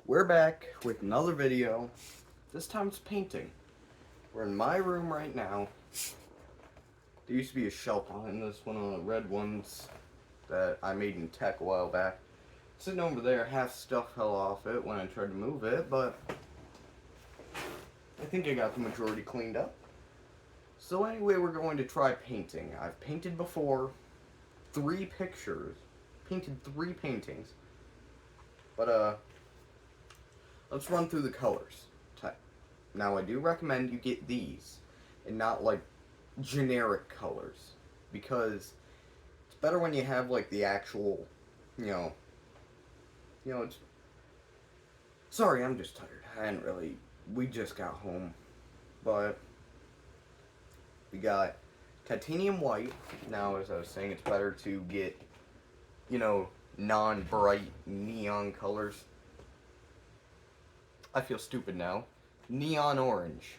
We're back with another video. This time it's painting. We're in my room right now. There used to be a shelf behind this, one of the red ones that I made in tech a while back. Sitting over there, half stuff fell off it when I tried to move it, but I think I got the majority cleaned up. So anyway, we're going to try painting. I've painted before 3 pictures, painted 3 paintings, but let's run through the colors. Now I do recommend you get these and not like generic colors, because it's better when you have like the actual, it's, sorry, I'm just tired. We just got home, but we got titanium white. Now, as I was saying, it's better to get, non-bright neon colors. I feel stupid now. Neon orange.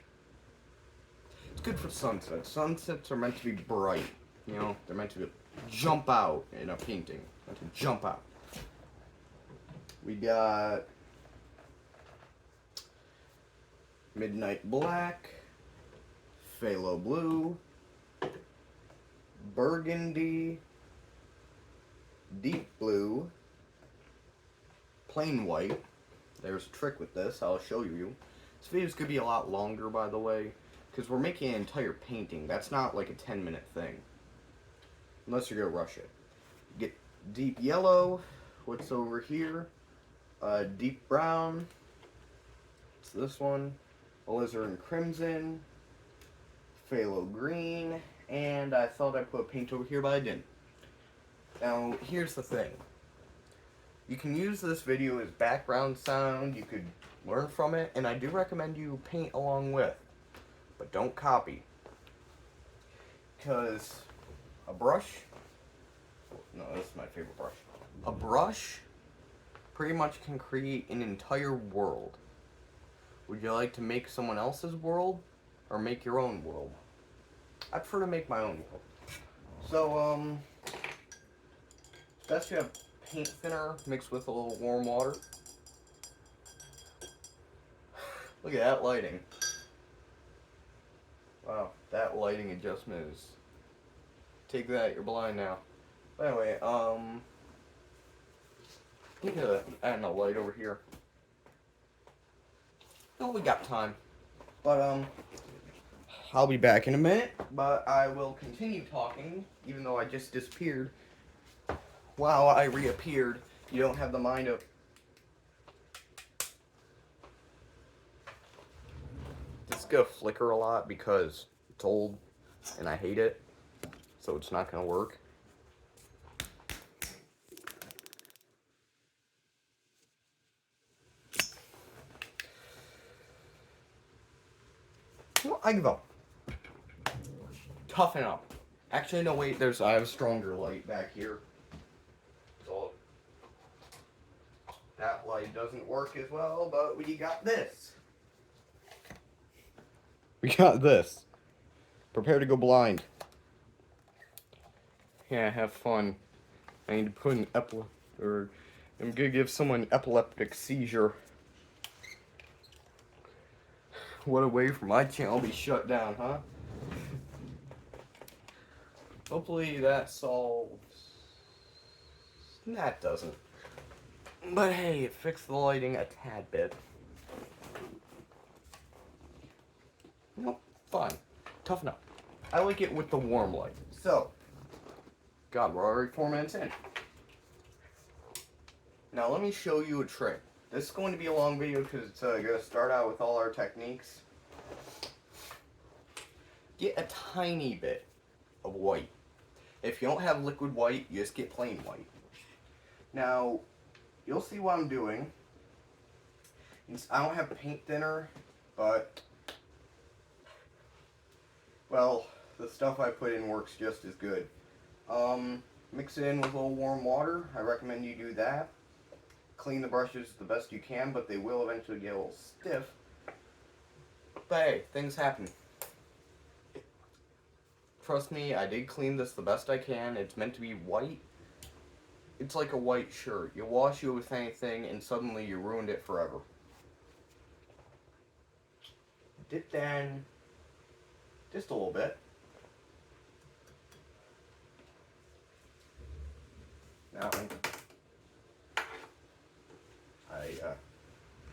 It's good for sunsets. Sunsets are meant to be bright. They're meant to jump out in a painting. Meant to jump out. We got midnight black, phthalo blue, burgundy, deep blue, plain white. There's a trick with this, I'll show you. This video's gonna be a lot longer, by the way, because we're making an entire painting. That's not like a 10-minute thing, unless you're gonna rush it. Get deep yellow, what's over here, deep brown, it's this one, alizarin crimson, phthalo green, and I thought I put paint over here, but I didn't. Now, here's the thing. You can use this video as background sound, you could learn from it, and I do recommend you paint along with. But don't copy. Because a brush, no, this is my favorite brush. A brush pretty much can create an entire world. Would you like to make someone else's world, or make your own world? I prefer to make my own world. So, best you have paint thinner mixed with a little warm water. Look at that lighting. Wow, that lighting adjustment is... Take that, you're blind now. But anyway, think of adding a light over here. No, we got time. But, I'll be back in a minute, but I will continue talking, even though I just disappeared. Wow, I reappeared. You don't have the mind of... This is gonna flicker a lot because it's old and I hate it, so it's not gonna work. Well, I give up. Toughen up. Actually, no, wait, I have a stronger light back here. So, that light doesn't work as well, but we got this. We got this. Prepare to go blind. Yeah, have fun. I need to put an I'm gonna give someone an epileptic seizure. What a way for my channel to be shut down, huh? Hopefully that solves... That doesn't. But hey, it fixed the lighting a tad bit. Nope, fine. Toughen up. I like it with the warm light. So, God, we're already 4 minutes in. Now let me show you a trick. This is going to be a long video because it's going to start out with all our techniques. Get a tiny bit of white. If you don't have liquid white, you just get plain white. Now, you'll see what I'm doing. I don't have paint thinner, but, well, the stuff I put in works just as good. Mix it in with a little warm water. I recommend you do that. Clean the brushes the best you can, but they will eventually get a little stiff. But hey, things happen. Trust me, I did clean this the best I can. It's meant to be white. It's like a white shirt. You wash it with anything and suddenly you ruined it forever. Dip down just a little bit. Now, I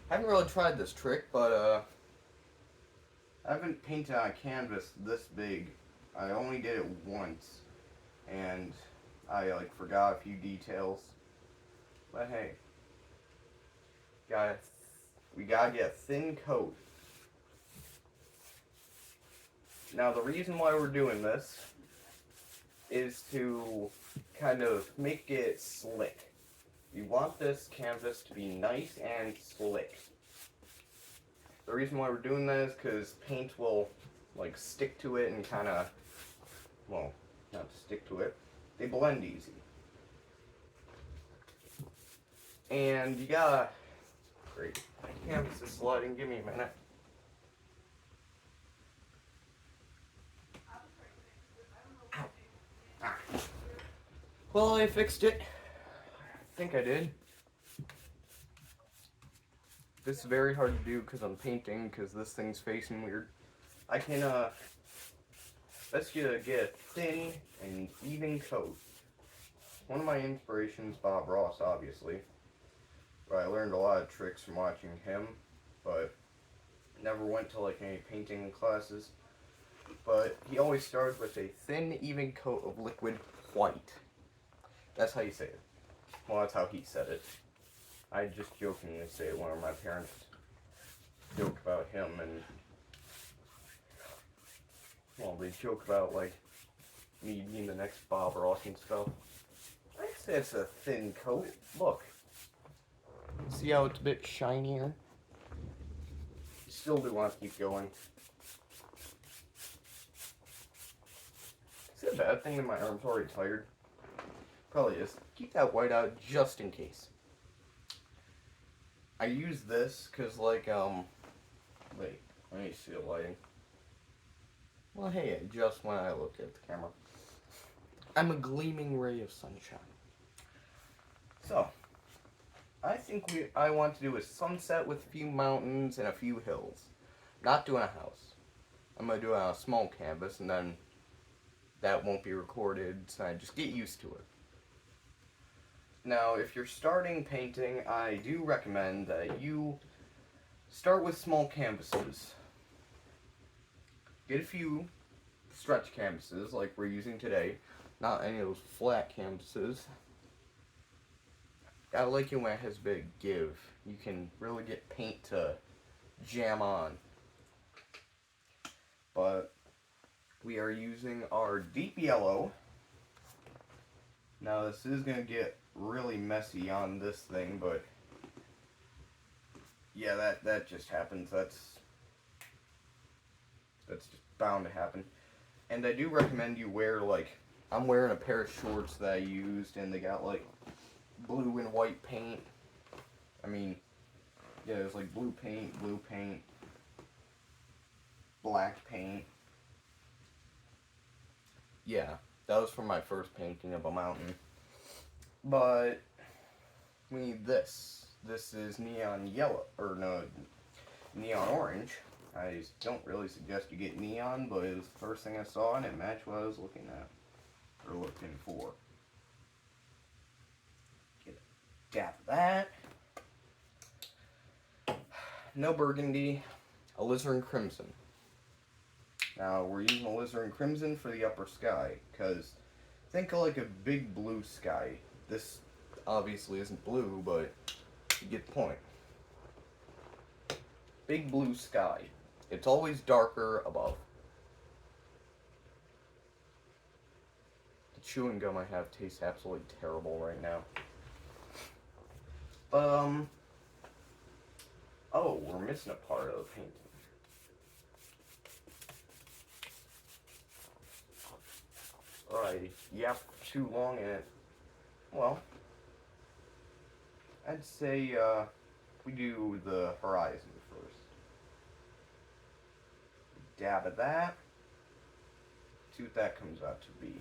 haven't really tried this trick, but I haven't painted on a canvas this big. I only did it once, and I like forgot a few details. But hey, got we gotta get a thin coat. Now the reason why we're doing this is to kind of make it slick. You want this canvas to be nice and slick. The reason why we're doing that is because paint will like stick to it and kind of, well, not stick to it, they blend easy. And you gotta, great, my canvas is sliding, give me a minute. Ow. Ah. Well, I fixed it. I think I did. This is very hard to do because I'm painting, because this thing's facing weird. I can, let's get a thin and even coat. One of my inspirations, Bob Ross, obviously. But I learned a lot of tricks from watching him, but never went to like any painting classes. But he always started with a thin, even coat of liquid white. That's how you say it. Well, that's how he said it. I just jokingly say it whenever my parents joke about him, and well, they joke about like me being the next Bob Ross and stuff. I'd say it's a thin coat. Look. See how it's a bit shinier? Still do want to keep going. Is it a bad thing that my arm's already tired? Probably is. Keep that white out just in case. I use this because, like, wait, let me see the lighting. Well, hey, just when I look at the camera. I'm a gleaming ray of sunshine. So, I think I want to do a sunset with a few mountains and a few hills. Not doing a house. I'm going to do it on a small canvas, and then that won't be recorded, so I just get used to it. Now, if you're starting painting, I do recommend that you start with small canvases. Get a few stretch canvases like we're using today, not any of those flat canvases. I like it when it has a bit of give. You can really get paint to jam on. But we are using our deep yellow. Now this is going to get really messy on this thing, but yeah, that just happens. That's just bound to happen. And I do recommend you wear, like, I'm wearing a pair of shorts that I used, and they got like blue and white paint. I mean, yeah, there's like blue paint, black paint. Yeah, that was from my first painting of a mountain. But we need this. This is neon yellow, or no, neon orange. I don't really suggest you get neon, but it was the first thing I saw and it matched what I was looking at, or looking for. Get a dab of that. No burgundy, alizarin crimson. Now we're using alizarin crimson for the upper sky, because think of like a big blue sky. This obviously isn't blue, but you get the point. Big blue sky. It's always darker above. The chewing gum I have tastes absolutely terrible right now. Oh, we're missing a part of the painting. Alrighty, yep, too long in it. Well, I'd say we do the horizon first. Dab of that. See what that comes out to be.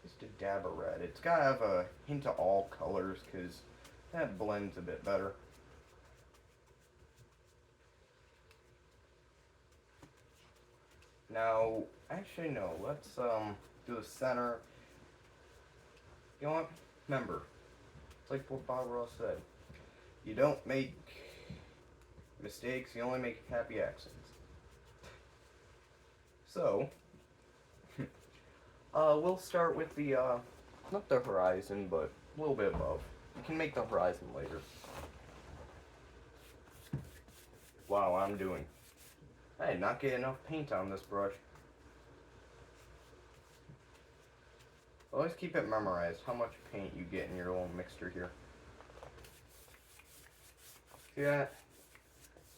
Just a dab of red. It's gotta have a hint of all colors because that blends a bit better. Now, actually no, let's do the center. You know what? Remember, it's like what Bob Ross said. You don't make mistakes, you only make happy accidents. So, we'll start with the, not the horizon, but a little bit above. You can make the horizon later. Wow, I'm doing. I did not get enough paint on this brush. Always keep it memorized how much paint you get in your little mixture here. See that?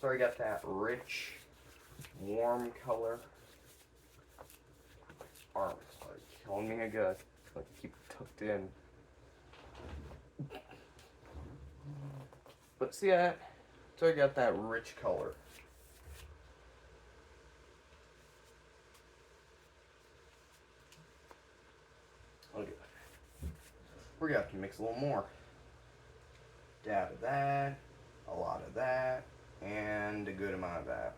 So I got that rich, warm color. Arms are killing me again. Like keep it tucked in. But see that? So I got that rich color. Okay. We're gonna have to mix a little more. Dab of that, a lot of that, and a good amount of that.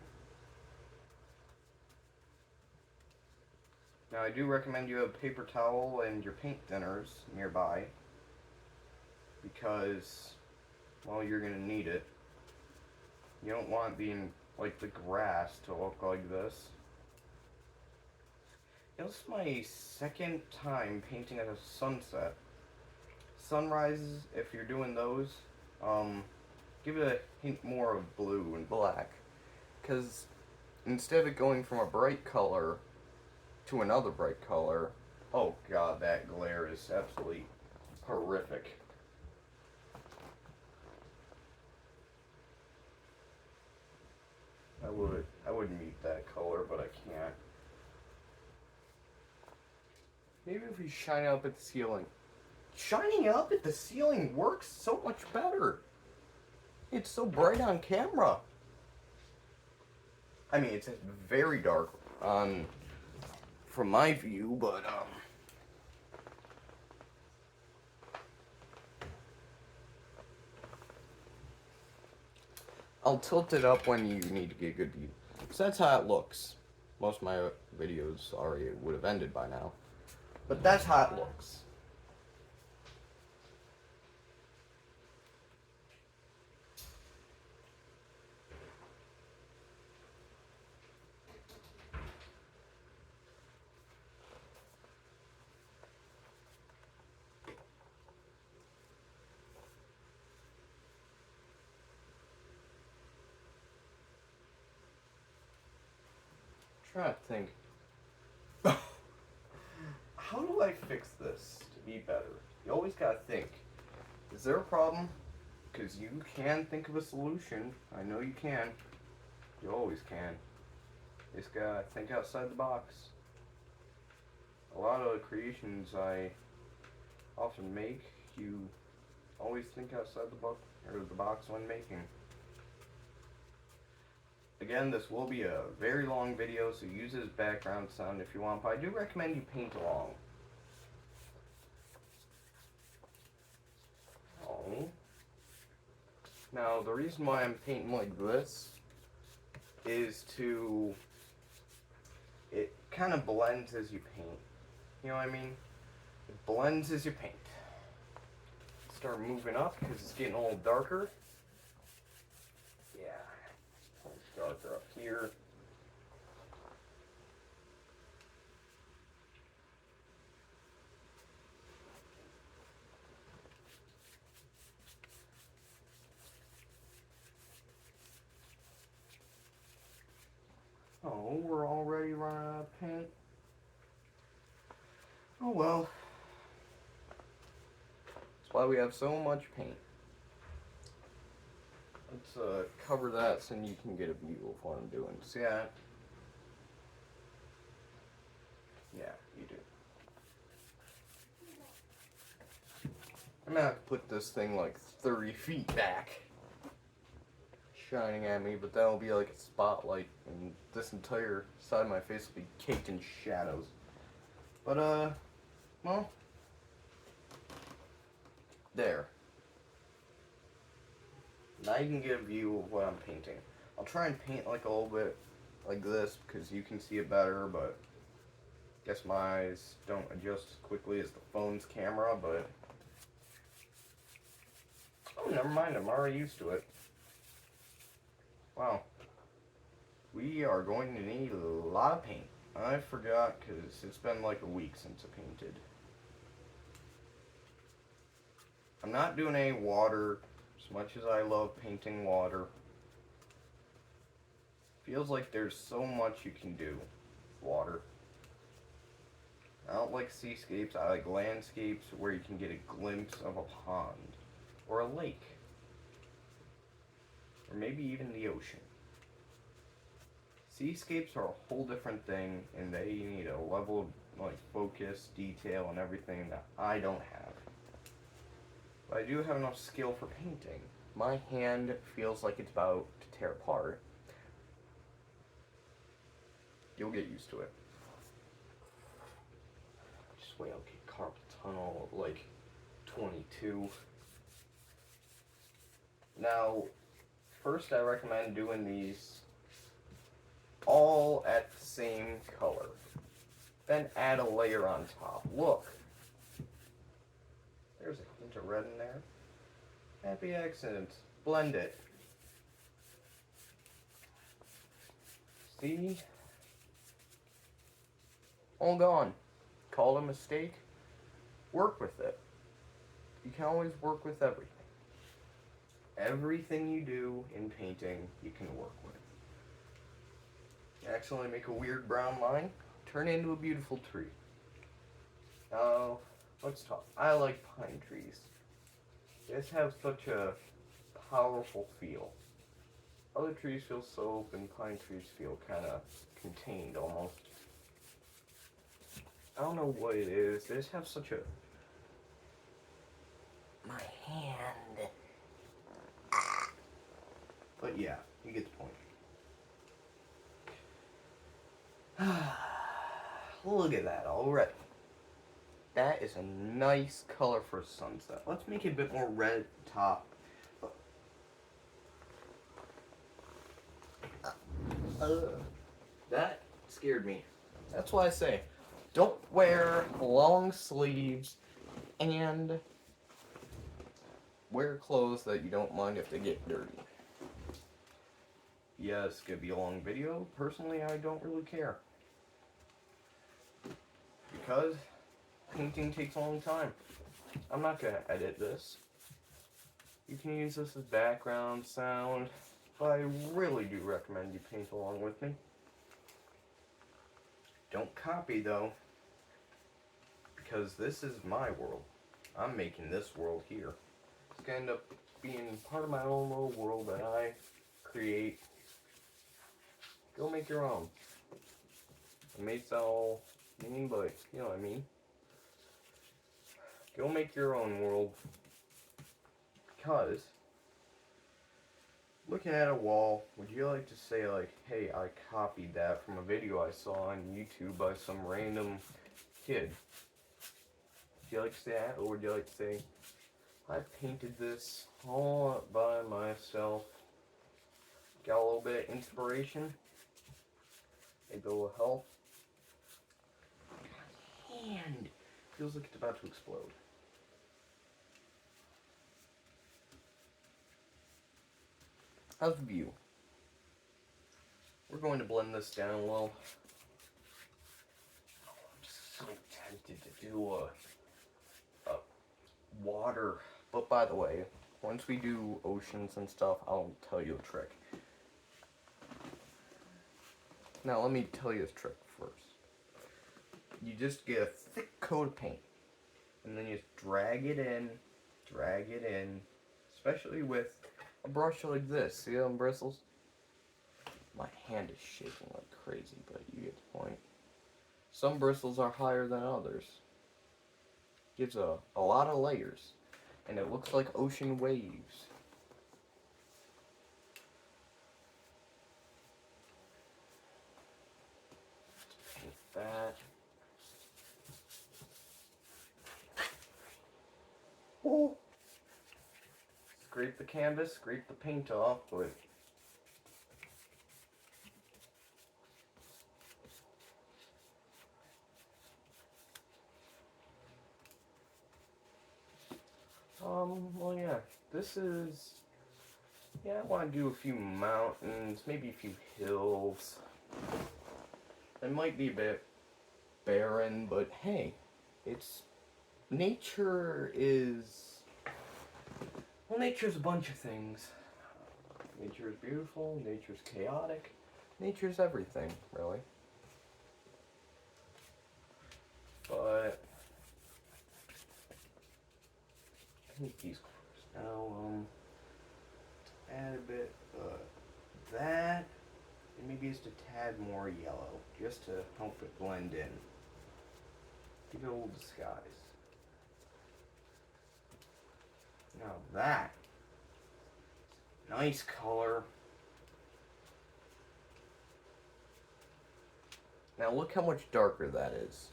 Now I do recommend you have a paper towel and your paint thinners nearby because, well, you're gonna need it. You don't want like the grass to look like this. This is my second time painting at a sunset. Sunrises, if you're doing those, give it a hint more of blue and black. Because instead of going from a bright color to another bright color, oh god, that glare is absolutely horrific. I would mute that color, but I can't. Maybe if we shine up at the ceiling. Shining up at the ceiling works so much better. It's so bright on camera. I mean, it's very dark from my view, but I'll tilt it up when you need to get a good view. So that's how it looks. Most of my videos already would have ended by now. But that's how it looks. I'm trying to think. How do I fix this to be better? You always gotta think. Is there a problem? Because you can think of a solution. I know you can. You always can. You just gotta think outside the box. A lot of the creations I often make, you always think outside the box when making. Again, this will be a very long video, so use it as background sound if you want, but I do recommend you paint along. Oh. Now, the reason why I'm painting like this is it kind of blends as you paint. You know what I mean? It blends as you paint. Start moving up because it's getting a little darker. Yeah. Darker up here. Oh, we're already running out of paint. Oh well. That's why we have so much paint. Let's cover that so you can get a view of what I'm doing. See that? Yeah, you do. I'm gonna have to put this thing like 30 feet back. Shining at me, but that'll be like a spotlight, and this entire side of my face will be caked in shadows. But, well, There. Now you can get a view of what I'm painting. I'll try and paint like a little bit like this because you can see it better, but I guess my eyes don't adjust as quickly as the phone's camera, but oh, never mind, I'm already used to it. Wow. We are going to need a lot of paint. I forgot because it's been like a week since I painted. I'm not doing any water as much as I love painting water. Feels like there's so much you can do with water. I don't like seascapes, I like landscapes where you can get a glimpse of a pond or a lake. Or maybe even the ocean. Seascapes are a whole different thing and they need a level of like focus, detail, and everything that I don't have. But I do have enough skill for painting. My hand feels like it's about to tear apart. You'll get used to it. Just wait, I'll get carpal tunnel like 22. Now, first I recommend doing these all at the same color. Then add a layer on top. Look. There's a hint of red in there. Happy accident. Blend it. See? All gone. Call it a mistake. Work with it. You can always work with everything. Everything you do in painting, you can work with. You accidentally make a weird brown line, turn it into a beautiful tree. Now, let's talk. I like pine trees. They just have such a powerful feel. Other trees feel so open, pine trees feel kind of contained almost. I don't know what it is. They just have such a... My hand. But yeah, you get the point. Look at that already. That is a nice color for a sunset. Let's make it a bit more red top. That scared me. That's why I say, don't wear long sleeves and wear clothes that you don't mind if they get dirty. Yeah, it's gonna be a long video. Personally, I don't really care. Because painting takes a long time. I'm not gonna edit this. You can use this as background sound, but I really do recommend you paint along with me. Don't copy though, because this is my world. I'm making this world here. It's gonna end up being part of my own little world that I create. Go make your own. It may sound mean, but you know what I mean. Go make your own world. Because looking at a wall, would you like to say like, hey, I copied that from a video I saw on YouTube by some random kid? Would you like to say that, or would you like to say, I painted this all by myself, got a little bit of inspiration, maybe a little help? My hand feels like it's about to explode. How's the view? We're going to blend this down a little. Oh, I'm so tempted to do a water. But by the way, once we do oceans and stuff, I'll tell you a trick. Now let me tell you this trick first. You just get a thick coat of paint, and then you just drag it in, especially with a brush like this. See them bristles? My hand is shaking like crazy, but you get the point. Some bristles are higher than others. Gives a lot of layers, and it looks like ocean waves. Paint that. Oh. scrape the canvas, scrape the paint off, but well, yeah, this is, yeah, I want to do a few mountains, maybe a few hills. It might be a bit barren, but hey, it's, nature is, well, nature's a bunch of things. Nature is beautiful, nature's chaotic, nature's everything, really. But I need these colors. Now, add a bit of that, and maybe just a tad more yellow, just to help it blend in. The old disguise. Now that, nice color. Now look how much darker that is.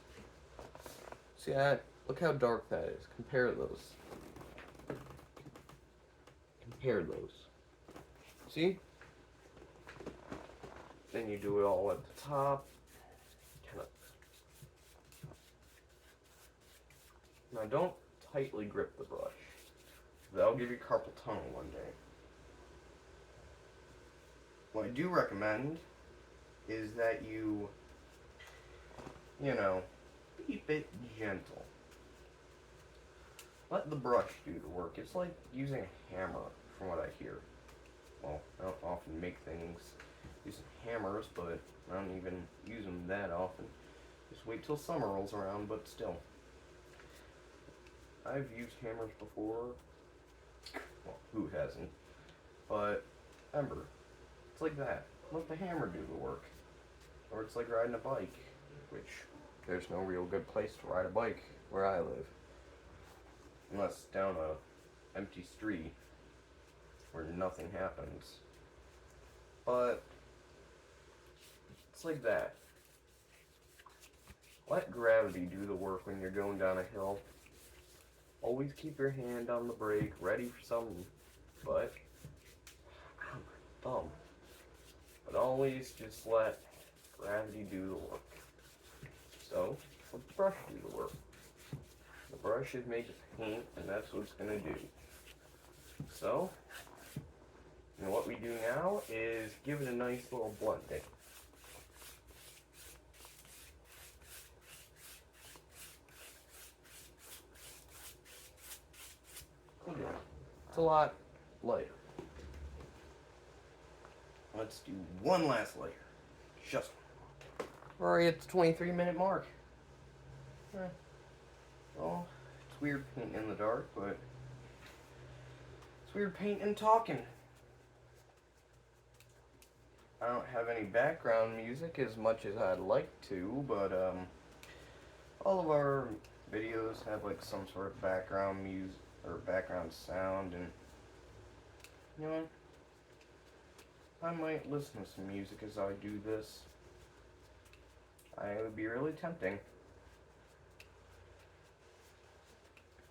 See that? Look how dark that is. Compare those. Compare those. See? Then you do it all at the top. Kind of. Now don't tightly grip the brush. That'll give you carpal tunnel one day. What I do recommend is that you know, be a bit gentle. Let the brush do the work. It's like using a hammer, from what I hear. Well, I don't often make things using hammers, but I don't even use them that often. Just wait till summer rolls around, but still. I've used hammers before. Well, who hasn't? But remember, it's like that. Let the hammer do the work. Or it's like riding a bike, which there's no real good place to ride a bike where I live. Unless down a empty street where nothing happens. But it's like that. Let gravity do the work when you're going down a hill. Always keep your hand on the brake, ready for something. But, ow, my thumb. But always just let gravity do the work. So, let the brush do the work. The brush is made of paint, and that's what it's going to do. So, and what we do now is give it a nice little blending. It's a lot lighter. Let's do one last layer. Just one. We're already at the 23-minute mark. Well, it's weird painting in the dark, but it's weird painting and talking. I don't have any background music as much as I'd like to, but all of our videos have like some sort of background music or background sound, and you know what? I might listen to some music as I do this. It would be really tempting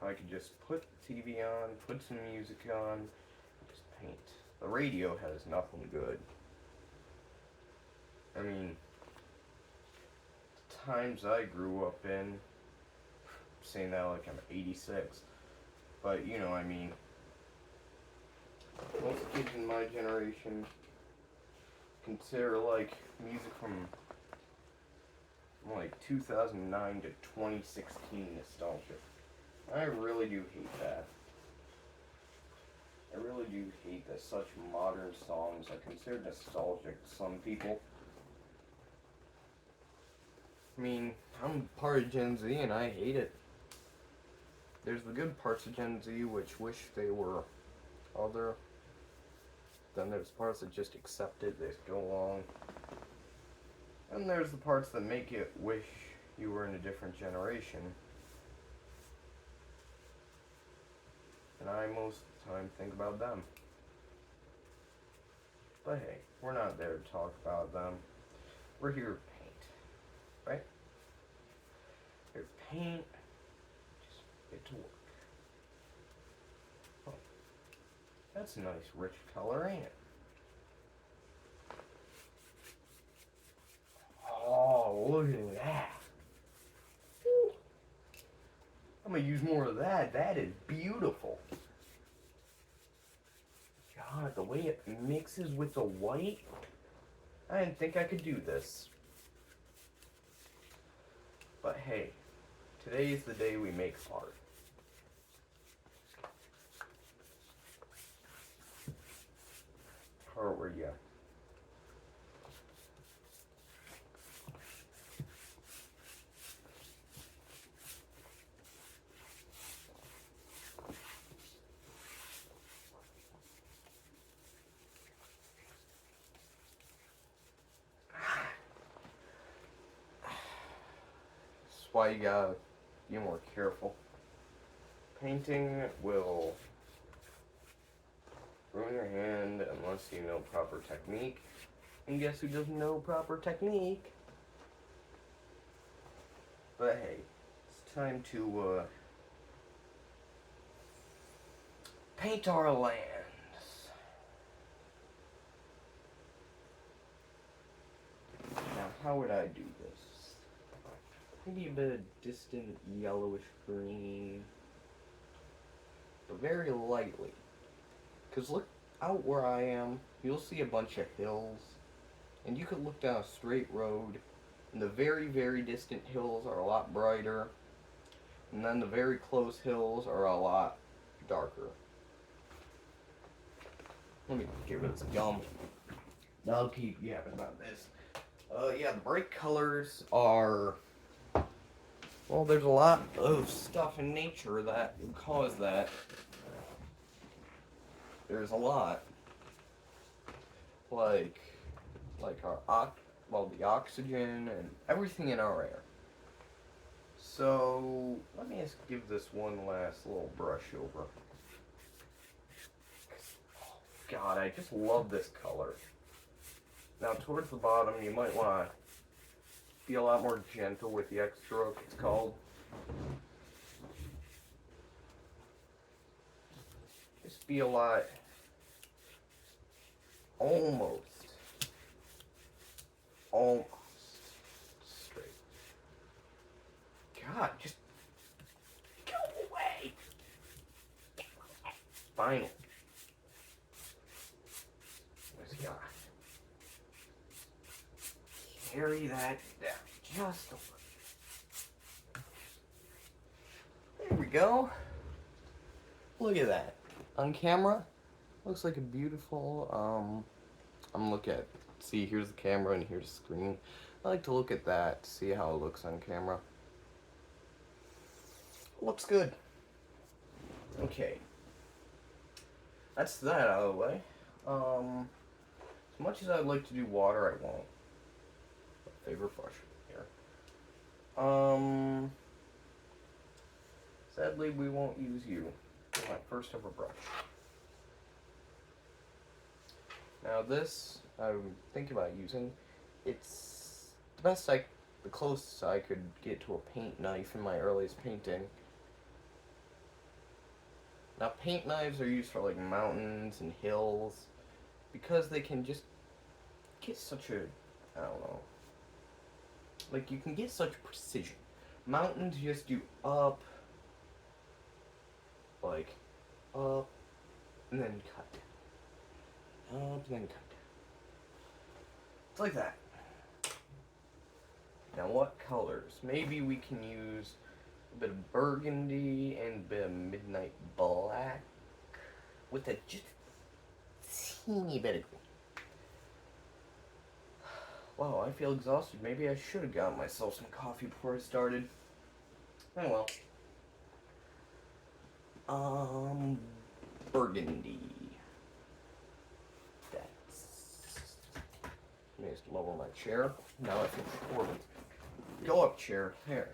if I could just put the TV on, put some music on, and just paint. The radio has nothing good. I mean, the times I grew up in, saying that like I'm 86, but you know, I mean, most kids in my generation consider like music from like 2009 to 2016 nostalgic. I really do hate that. I really do hate that such modern songs are considered nostalgic to some people. I mean, I'm part of Gen Z and I hate it. There's the good parts of Gen Z which wish they were other. Then there's parts that just accept it, they just go along. And there's the parts that make it wish you were in a different generation. And I most of the time think about them. But hey, we're not there to talk about them. We're here to paint, right? Here to paint, just get to work. Oh. That's a nice rich color, ain't it? Oh, look at that. Woo. I'm gonna use more of that. That is beautiful. God, the way it mixes with the white. I didn't think I could do this. But hey, today is the day we make art. Art, where you at? That's why you gotta be more careful. Painting will ruin your hand unless you know proper technique. And guess who doesn't know proper technique? But hey, it's time to paint our lands. Now, how would I do this? Maybe a bit of distant yellowish green, but very lightly. Because look out where I am, you'll see a bunch of hills, and you could look down a straight road, and the very, very distant hills are a lot brighter, and then the very close hills are a lot darker. Let me give it some gum. I'll keep yapping about this. Yeah, the bright colors are... Well, there's a lot of stuff in nature that would cause that. There's a lot. Like our the oxygen and everything in our air. So, let me just give this one last little brush over. Oh, God, I just love this color. Now, towards the bottom, you might want to be a lot more gentle with the X stroke, it's called. Just be a lot, almost straight. God, just go away. Final. Where's God? Carry that down just a little. There we go. Look at that. On camera, looks like a beautiful, I'm looking at, see, here's the camera and here's the screen. I like to look at that to see how it looks on camera. Looks good. Okay. That's that out of the way. As much as I'd like to do water, I won't. My favorite brush here. Sadly, we won't use you for my first ever brush. Now this, I'm thinking about using, it's the closest I could get to a paint knife in my earliest painting. Now paint knives are used for like mountains and hills, because they can just get such a, I don't know, like you can get such precision. Mountains just do up, like, up, and then cut. Up, and then cut. It's like that. Now what colors? Maybe we can use a bit of burgundy and a bit of midnight black with a just teeny bit of green. Wow, I feel exhausted. Maybe I should have gotten myself some coffee before I started. Oh well. Burgundy. Let me just lower my chair. Now I feel shorted. Go up, chair. There.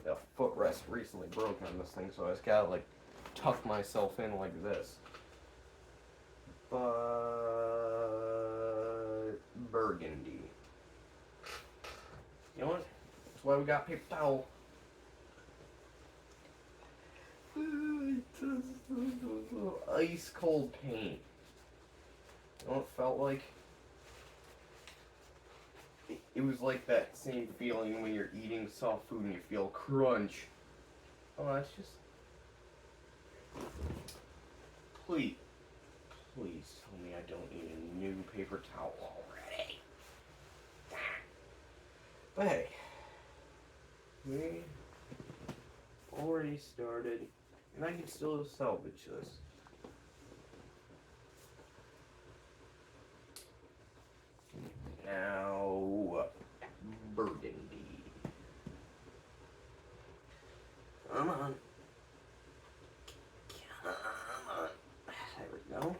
The footrest recently broke on this thing, so I just gotta like tuck myself in like this. But burgundy. You know what? That's why we got paper towel. I ice cold paint. You know what it felt like? It was like that same feeling when you're eating soft food and you feel crunch. Oh, that's just... Please tell me I don't need a new paper towel already. But hey, we already started, and I can still salvage this. Now, burgundy. Come on. Come on. There we go.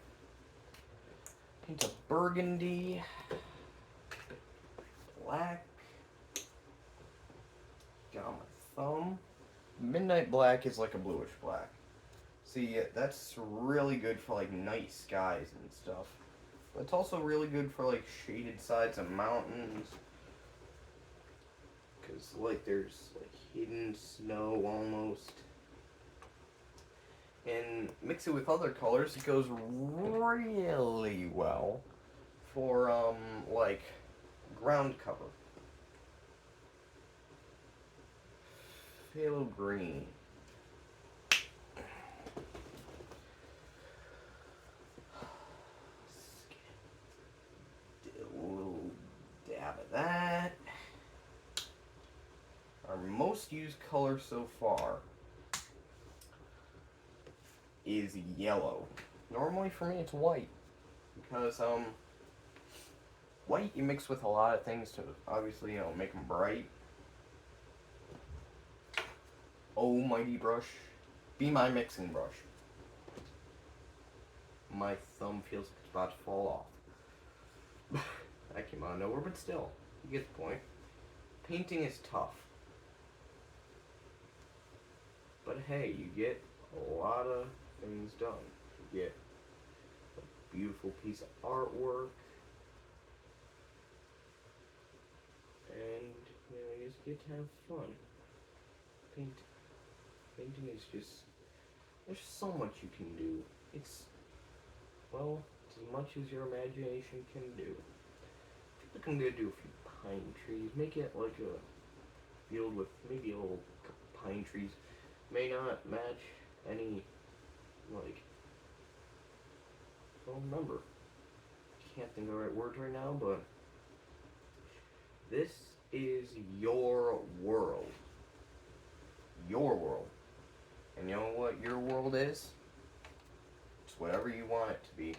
Paint a burgundy. Black. Got on my thumb. Midnight black is like a bluish black. See, that's really good for like night skies and stuff. But it's also really good for like shaded sides of mountains. Because like there's like hidden snow almost. And mix it with other colors, it goes really well for like ground cover. Phthalo green. A little dab of that. Our most used color so far is yellow. Normally for me it's white. Because white you mix with a lot of things to obviously, you know, make them bright. Oh, mighty brush. Be my mixing brush. My thumb feels like it's about to fall off. That came out of nowhere, but still, you get the point. Painting is tough. But hey, you get a lot of things done. You get a beautiful piece of artwork. And, you know, you just get to have fun. Painting is just, there's so much you can do. It's, well, it's as much as your imagination can do. People can go do a few pine trees, make it like a field with maybe a little pine trees. May not match any, like, I don't remember. Can't think of the right words right now, but this is your world. Your world. And you know what your world is? It's whatever you want it to be.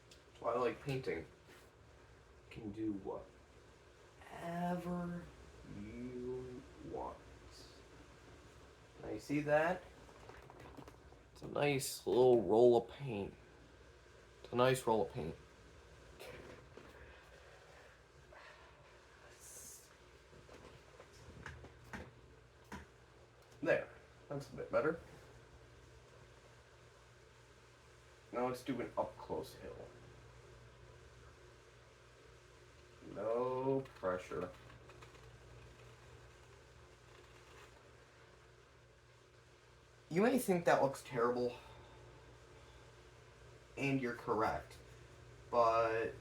That's why I like painting. You can do whatever you want. Now you see that? It's a nice little roll of paint. It's a nice roll of paint. There. That's a bit better. Now let's do an up-close hill. No pressure. You may think that looks terrible, and you're correct, but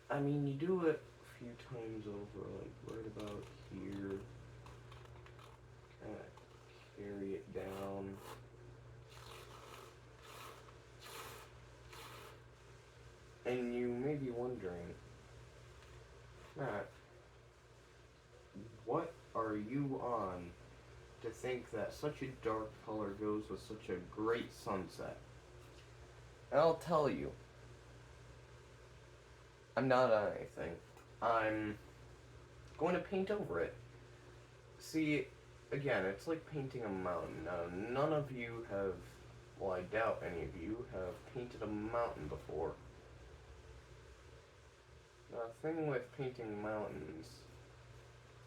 I mean, you do it a few times over, like right about here, kind of carry it down. And you may be wondering, Matt, what are you on to think that such a dark color goes with such a great sunset? And I'll tell you, I'm not on anything. I'm going to paint over it. See, again, it's like painting a mountain. Now, none of you have, well, I doubt any of you have painted a mountain before. Now, the thing with painting mountains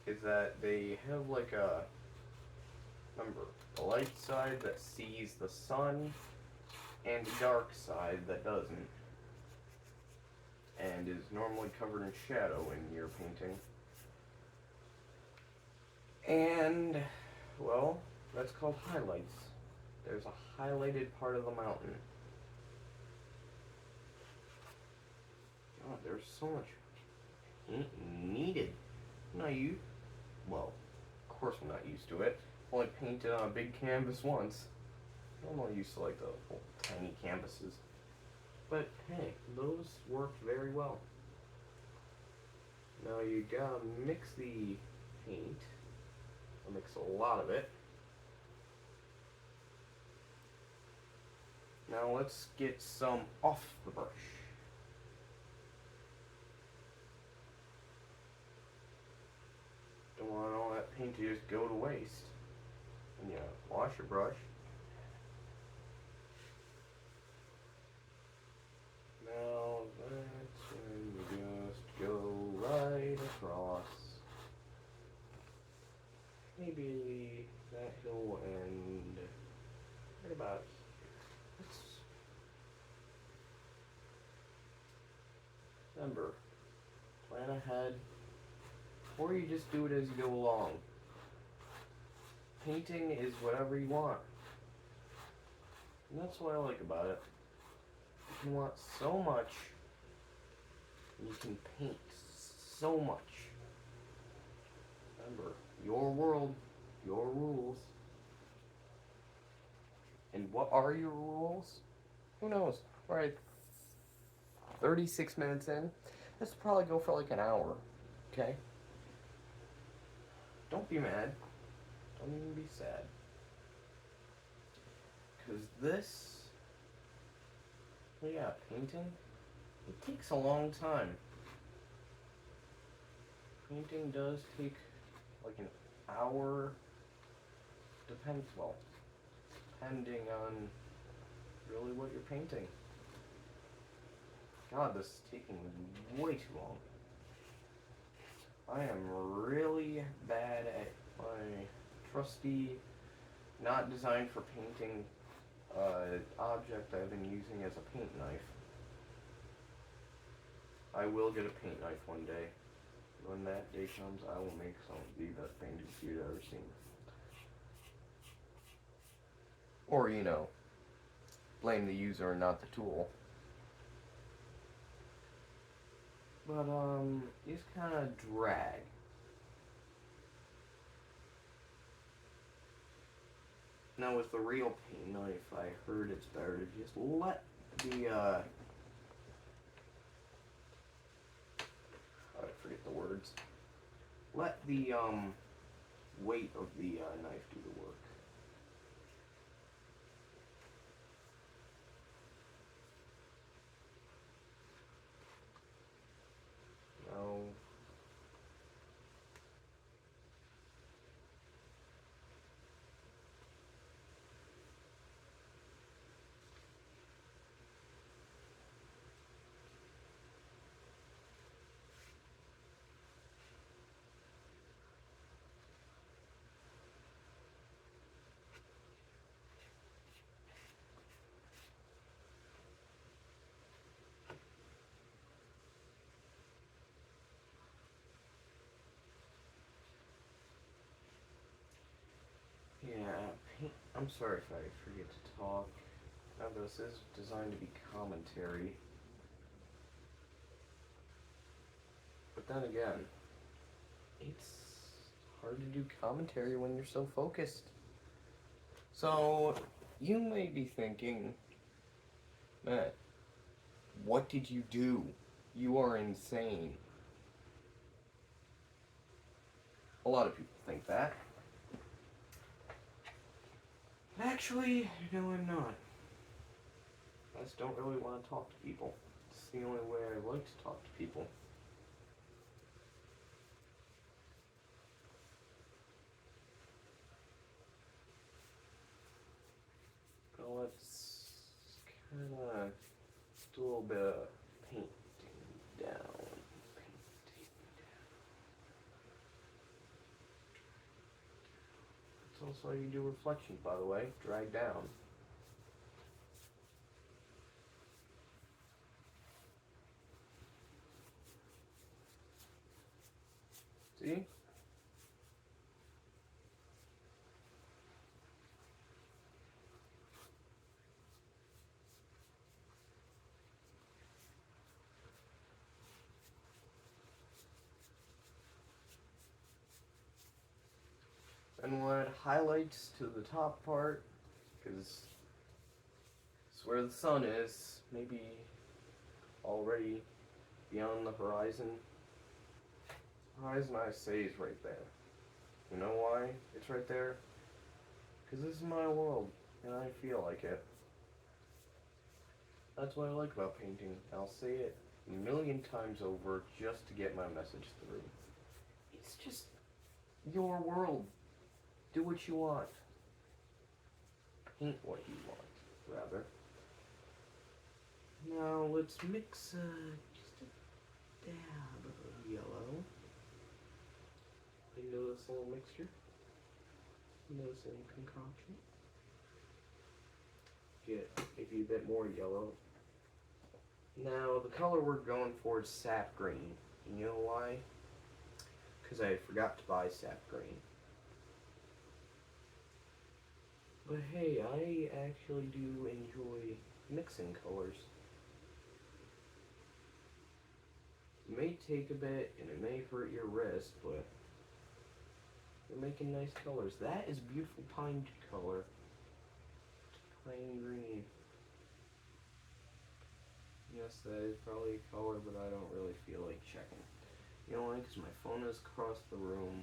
is that they have like a, remember, the light side that sees the sun and the dark side that doesn't, and is normally covered in shadow in your painting. And, well, That's called highlights. There's a highlighted part of the mountain. God, there's so much paint needed. Not you. Well, of course I'm not used to it. Only painted on a big canvas once. I'm not used to like the whole tiny canvases. But hey, those worked very well. Now you gotta mix the paint. I'll mix a lot of it. Now let's get some off the brush. Don't want all that paint to just go to waste. And you wash your brush. Now that's when you just go right across. Maybe that hill and right about here. Let's remember, plan ahead, or you just do it as you go along. Painting is whatever you want. And that's what I like about it. You can want so much, and you can paint so much. Remember, your world, your rules. And what are your rules? Who knows? Alright, 36 minutes in. This will probably go for like an hour. Okay? Don't be mad. Don't even be sad. Because this, well, yeah, painting, it takes a long time. Painting does take like an hour, depending on really what you're painting. God, this is taking way too long. I am really bad at my trusty, not designed for painting object I've been using as a paint knife. I will get a paint knife one day. When that day comes, I will make some of the best paintings you've ever seen. Or, you know, blame the user and not the tool. But, you just kind of drag. Now with the real paint knife, I heard it's better to just let the, I forget the words. Let the, weight of the, knife do the work. No. Yeah, I'm sorry if I forget to talk. Now this is designed to be commentary. But then again, it's hard to do commentary when you're so focused. So, you may be thinking, Matt, what did you do? You are insane. A lot of people think that. Actually, no, I'm not. I just don't really want to talk to people. It's the only way I like to talk to people. So let's kind of do a little bit of painting down. It's also how you do reflections, by the way. Drag down. See? And we'll add highlights to the top part, because it's where the sun is, maybe already beyond the horizon. The horizon, I say, is right there. You know why it's right there? Because this is my world, and I feel like it. That's what I like about painting. I'll say it a million times over just to get my message through. It's just your world. Do what you want. Paint what you want, rather. Now let's mix just a dab of yellow into this little mixture. Into this little concoction. Get maybe a bit more yellow. Now the color we're going for is sap green. And you know why? Because I forgot to buy sap green. But hey, I actually do enjoy mixing colors. It may take a bit and it may hurt your wrist, but you're making nice colors. That is beautiful pine color. Pine green. Yes, that is probably a color, but I don't really feel like checking. You know why? Because my phone is across the room.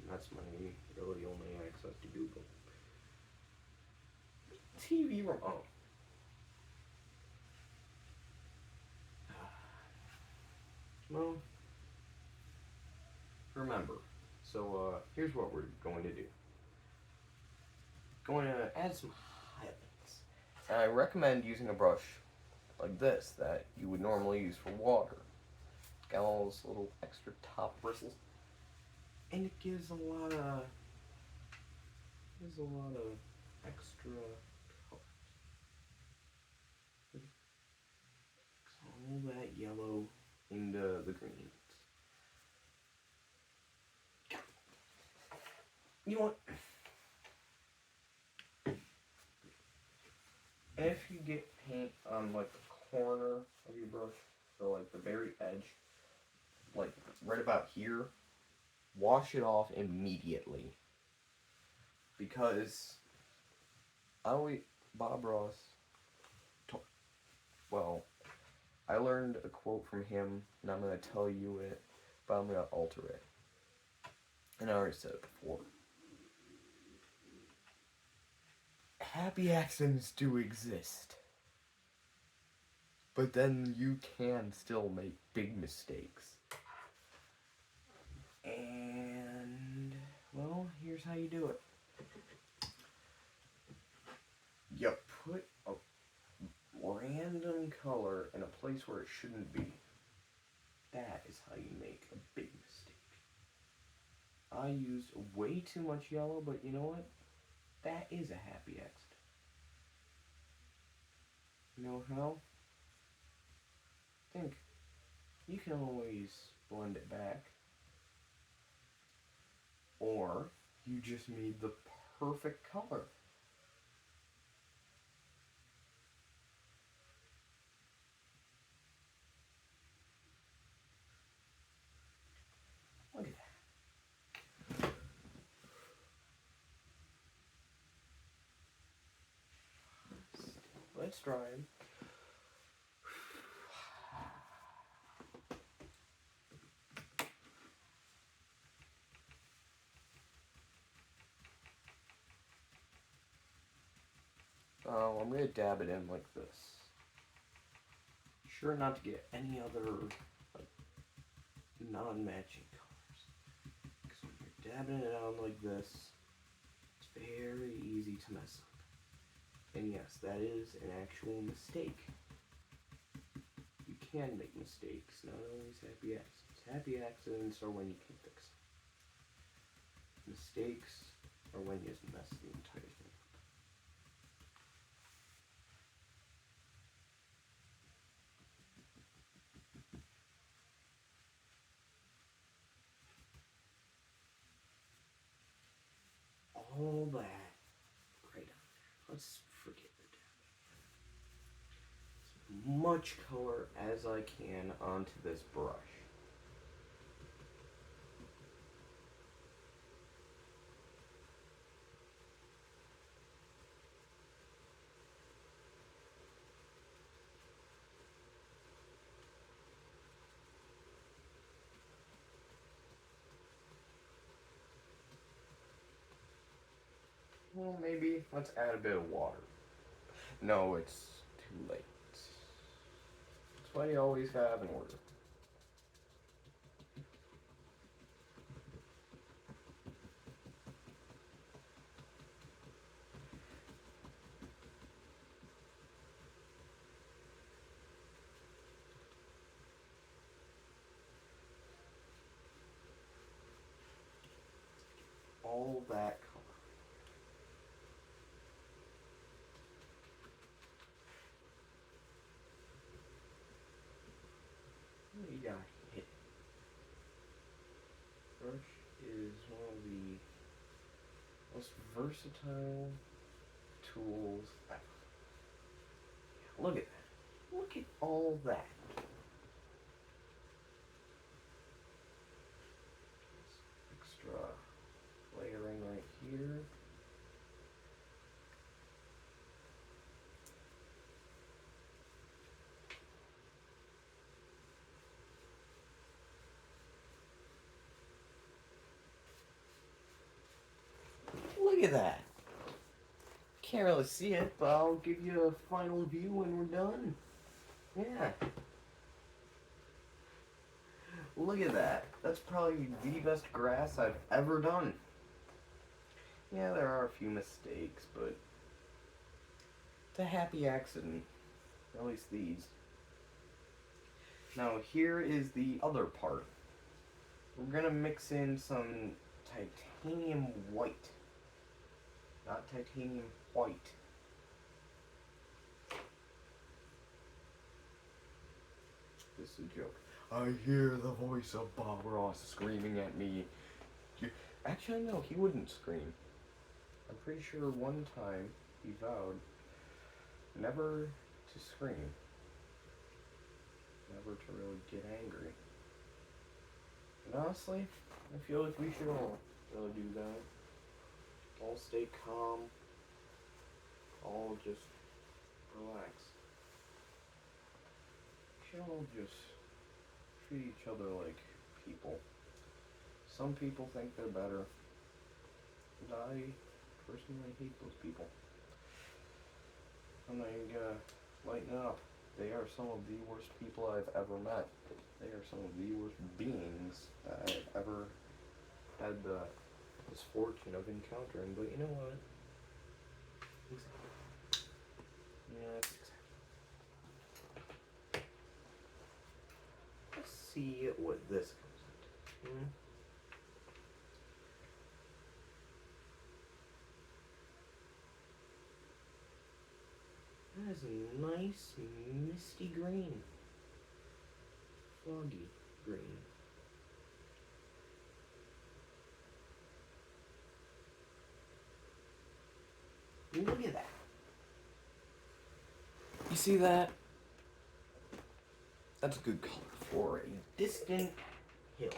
And that's my really only access to Google. TV remote. Well, remember. So, here's what we're going to do. Going to add some highlights. And I recommend using a brush like this that you would normally use for water. It's got all those little extra top bristles. And it gives a lot of extra color. All that yellow into the green. You know what? If you get paint on like the corner of your brush, or like the very edge, like right about here, wash it off immediately. Because Bob Ross, well, I learned a quote from him, and I'm going to tell you it, but I'm going to alter it. And I already said it before. Happy accidents do exist. But then you can still make big mistakes. And, well, here's how you do it. You put a random color in a place where it shouldn't be. That is how you make a big mistake. I used way too much yellow, but you know what? That is a happy accident. You know how? Think. You can always blend it back. Or you just made the perfect color. Look at that. Let's try it. I'm going to dab it in like this. Be sure not to get any other like, non-matching colors. Because when you're dabbing it on like this, it's very easy to mess up. And yes, that is an actual mistake. You can make mistakes, not always happy accidents. Happy accidents are when you can fix them. Mistakes are when you just mess the entire thing. All that right on there. Let's forget the dabbing. As much color as I can onto this brush. Well, maybe let's add a bit of water. No, it's too late. That's why you always have an order. All that color. You got hit. Brush is one of the most versatile tools ever. Look at that. Look at all that. Extra layering right here. Look at that. Can't really see it, but I'll give you a final view when we're done. Yeah. Look at that. That's probably the best grass I've ever done. Yeah, there are a few mistakes, but it's a happy accident. At least these. Now here is the other part. We're gonna mix in some titanium white. Not titanium white. This is a joke. I hear the voice of Bob Ross screaming at me. Actually, no, he wouldn't scream. I'm pretty sure one time he vowed never to scream. Never to really get angry. And honestly, I feel like we should all really do that. All stay calm. All just relax. We should all just treat each other like people. Some people think they're better. And I personally hate those people. I'm not even gonna lighten up. They are some of the worst people I've ever met. They are some of the worst beings that I've ever had the misfortune of encountering. But you know what? Exactly. Yeah, that's exactly. Let's see what this comes into. That is a nice misty green. Foggy green. Look at that. You see that? That's a good color for a distant hill.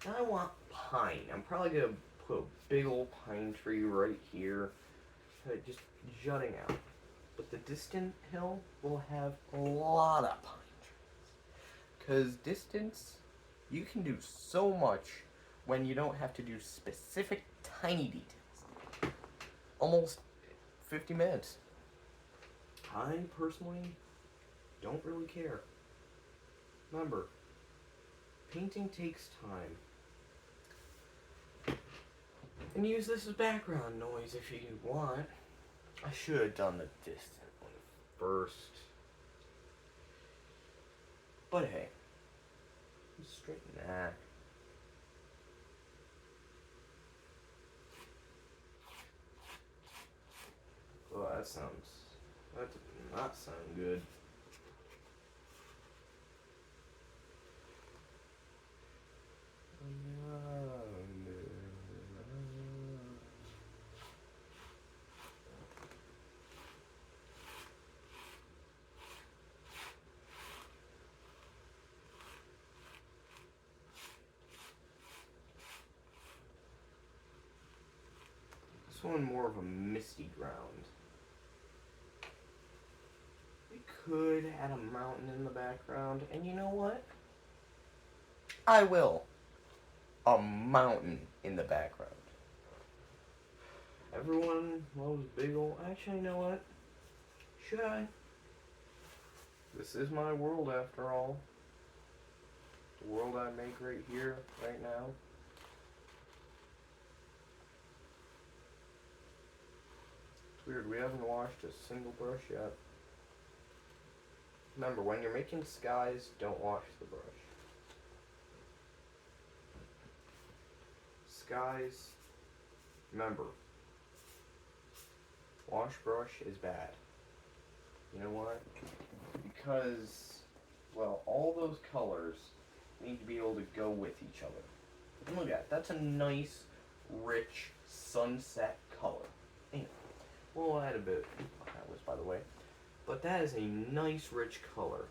Now I want pine. I'm probably going to put a big old pine tree right here. Just jutting out. But the distant hill will have a lot of pine trees. Because distance, you can do so much when you don't have to do specific tiny details. Almost 50 minutes. I personally don't really care. Remember, painting takes time. And use this as background noise if you want. I should have done the distant one first. But hey, straighten that. Oh, that does not sound good. This one more of a misty ground. We could add a mountain in the background, and you know what? I will. A mountain in the background. Everyone loves big old... Actually, you know what? Should I? This is my world after all. The world I make right here, right now. It's weird, we haven't washed a single brush yet. Remember, when you're making skies, don't wash the brush. Skies, remember, wash brush is bad. You know why? Because, well, all those colors need to be able to go with each other. And look at that, that's a nice, rich sunset color. Ain't it? We'll add a bit of highlights, by the way. But that is a nice, rich color.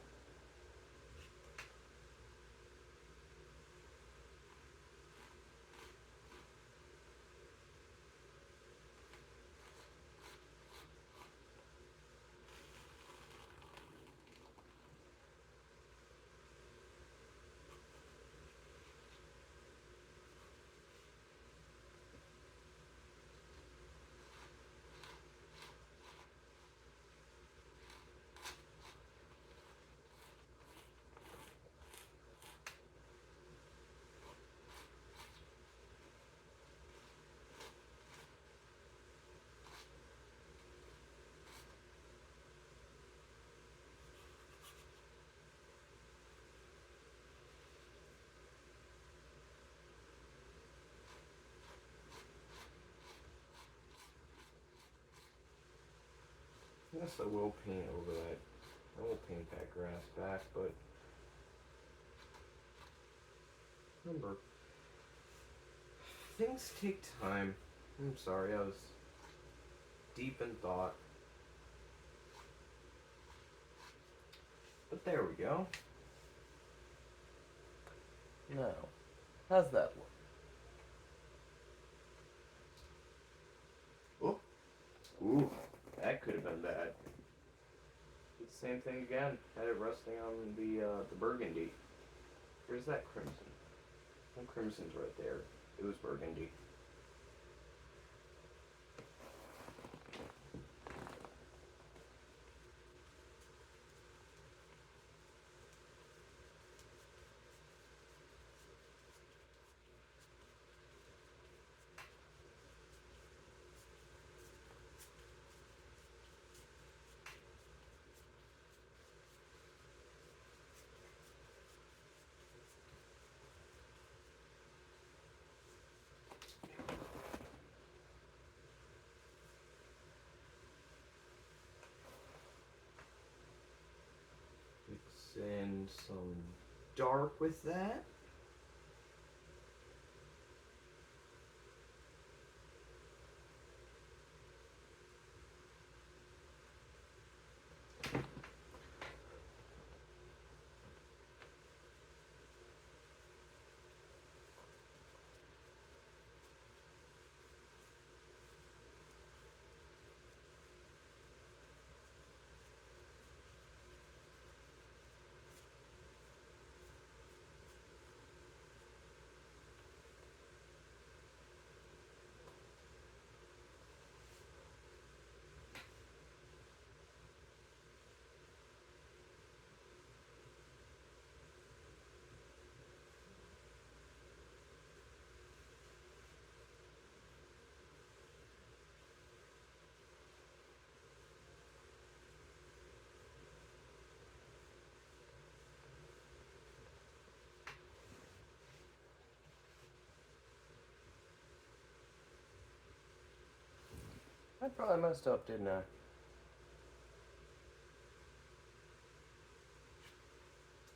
Yes, I will paint over that. I will paint that grass back, but remember, things take time. I'm sorry, I was deep in thought. But there we go. Now, how's that look? Oh, ooh, that could have been bad. Same thing again. Had it resting on the burgundy. Where's that crimson? Oh, crimson's right there. It was burgundy. Mix in some dark with that. I probably messed up, didn't I?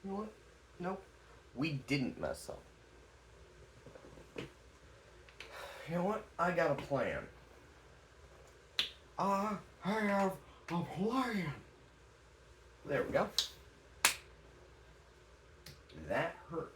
You know what? Nope. We didn't mess up. You know what? I got a plan. I have a plan. There we go. That hurt.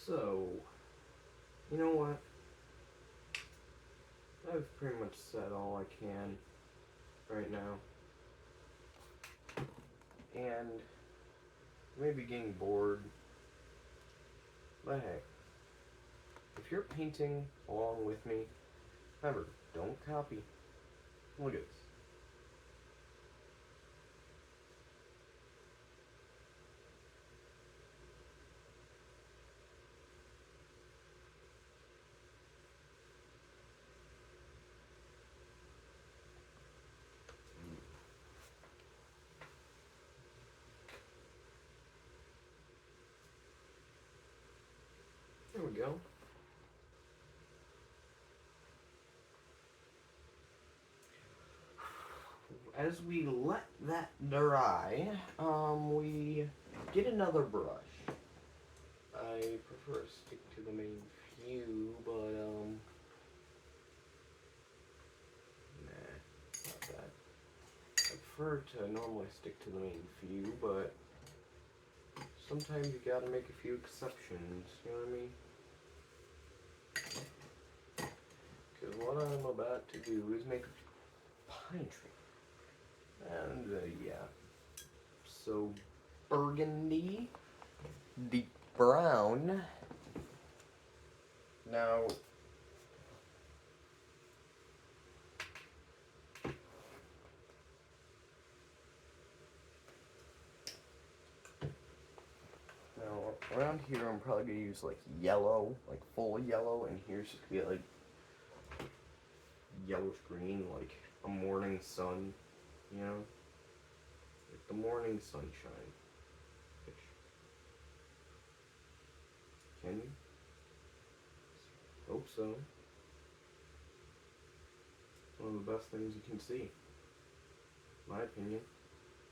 So, you know what? I've pretty much said all I can right now. And you may be getting bored, but hey, if you're painting along with me, remember, don't copy. Look at this. There we go. As we let that dry, we get another brush. I prefer to stick to the main few, but, nah, not that. I prefer to normally stick to the main few, but sometimes you gotta make a few exceptions, you know what I mean? Because what I'm about to do is make a pine tree. And, yeah. So, burgundy, deep brown. Now, around here I'm probably gonna use like yellow, like full yellow, and here's just gonna be like yellowish green, like a morning sun, you know? Like the morning sunshine. Can you? Hope so. It's one of the best things you can see. In my opinion.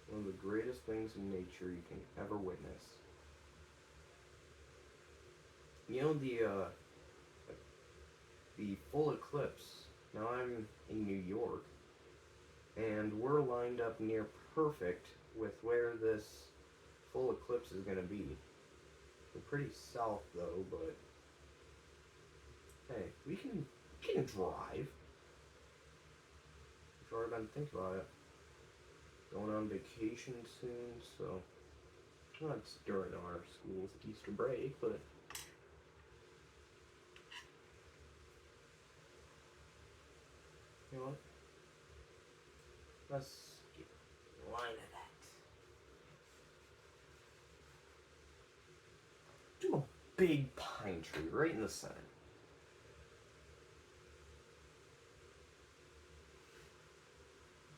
One of the greatest things in nature you can ever witness. You know the full eclipse. Now I'm in New York, and we're lined up near perfect with where this full eclipse is going to be. We're pretty south though, but hey, we can drive. If you've already been thinking about it. Going on vacation soon, so well, it's during our school's Easter break, but you know what? Let's get a line of that. Do a big pine tree right in the center.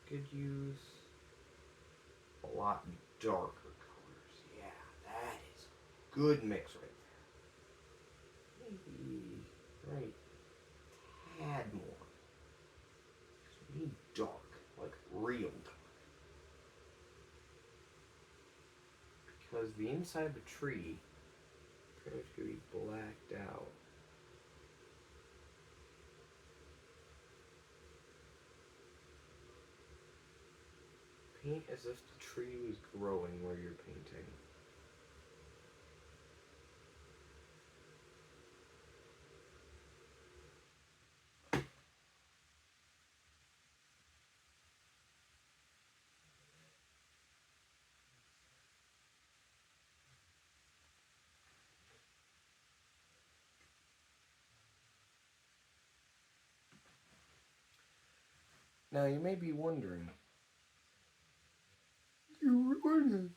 Could use a lot darker colors. Yeah, that is a good mix right there. Maybe right tad more. We need dark, like real dark. Because the inside of the tree is going to be blacked out. Paint as if the tree was growing where you're painting. Now you may be wondering, you ruined it.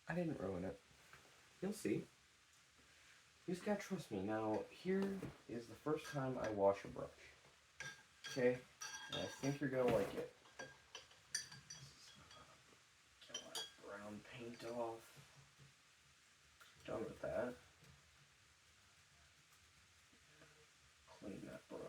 I didn't ruin it. You'll see. You just gotta trust me. Now, here is the first time I wash a brush. Okay? And I think you're gonna like it. Get a lot of brown paint off. Done with that. Clean that brush.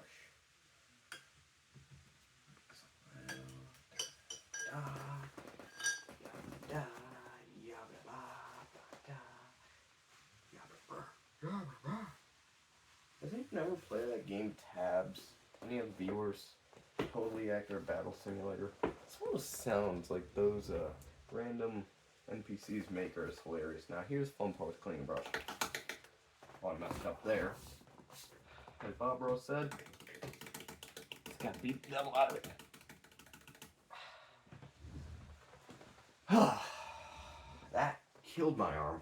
Has anyone ever played that game Tabs? Any of the viewers? Totally Accurate Battle Simulator. It's one of those sounds like those random NPCs make are hilarious. Now here's the fun part with cleaning brush. Well, I messed up there. Like Bob Ross said, it's got to beat the devil out of it. That killed my arm.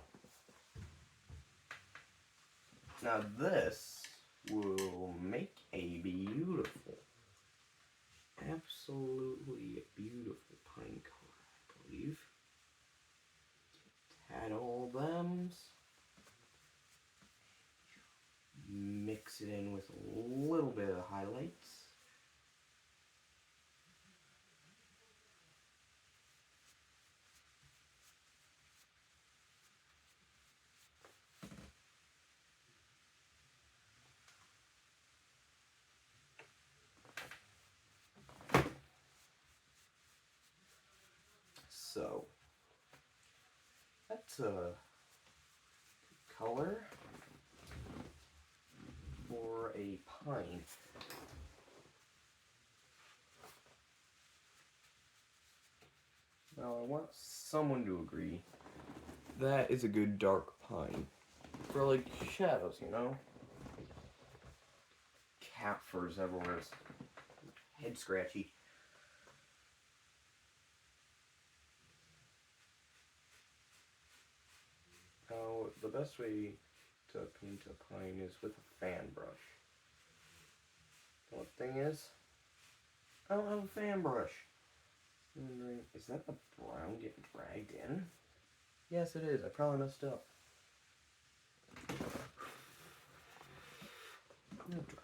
Now this will make a beautiful, absolutely beautiful pine color, I believe. Add all them. Mix it in with a little bit of highlights. So that's a color for a pine. Now I want someone to agree that is a good dark pine for like shadows, you know? Cat furs everywhere. Head scratchy. Now the best way to paint a pine is with a fan brush. The thing is, I don't have a fan brush. I'm wondering, is that the brown getting dragged in? Yes, it is. I probably messed up. I'm gonna try.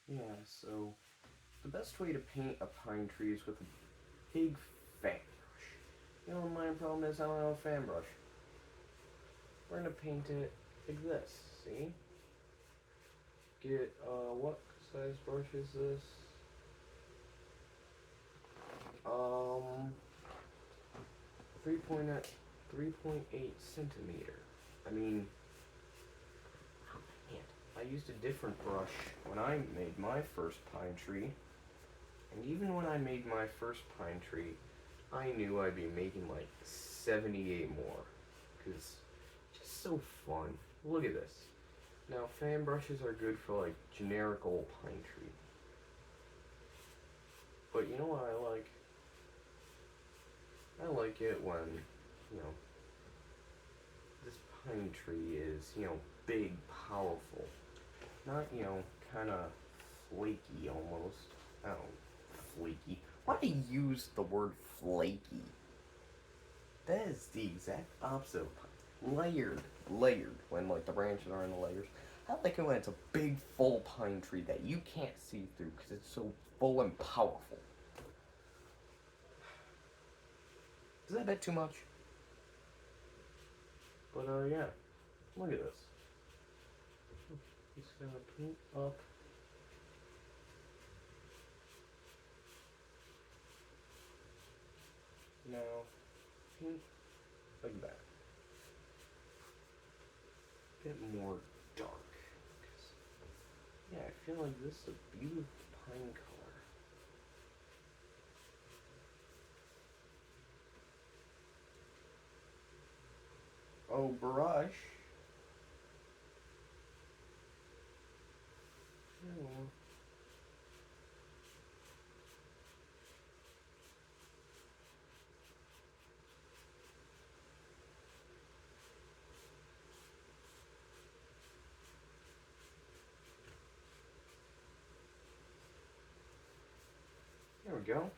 Yeah, so the best way to paint a pine tree is with a big fan brush. You know, my problem is I don't have a fan brush. We're gonna paint it like this, see? Get, what size brush is this? 3.8 centimeter. I mean, man, I used a different brush when I made my first pine tree. And even when I made my first pine tree, I knew I'd be making like 78 more. Because it's just so fun. Look at this. Now, fan brushes are good for like generic old pine tree. But you know what I like? I like it when, you know, this pine tree is, you know, big, powerful. Not, you know, kind of flaky almost. I don't know, flaky. Why do you use the word flaky? That is the exact opposite of pine. Layered, when like the branches are in the layers. I like it when it's a big, full pine tree that you can't see through because it's so full and powerful. Is that a bit too much? But, yeah. Look at this. Just gonna paint up. Now, paint like that. A bit more dark. Yeah, I feel like this is a beautiful pine color. Oh, brush. Oh. There we go.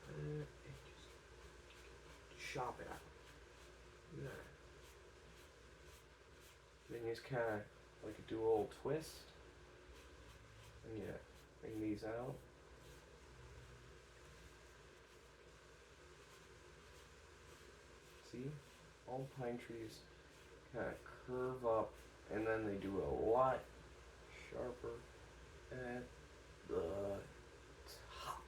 And just chop it out. There. Then you just kind of like do a little twist. And yeah, bring these out. See? All pine trees kind of curve up, and then they do a lot sharper at the top.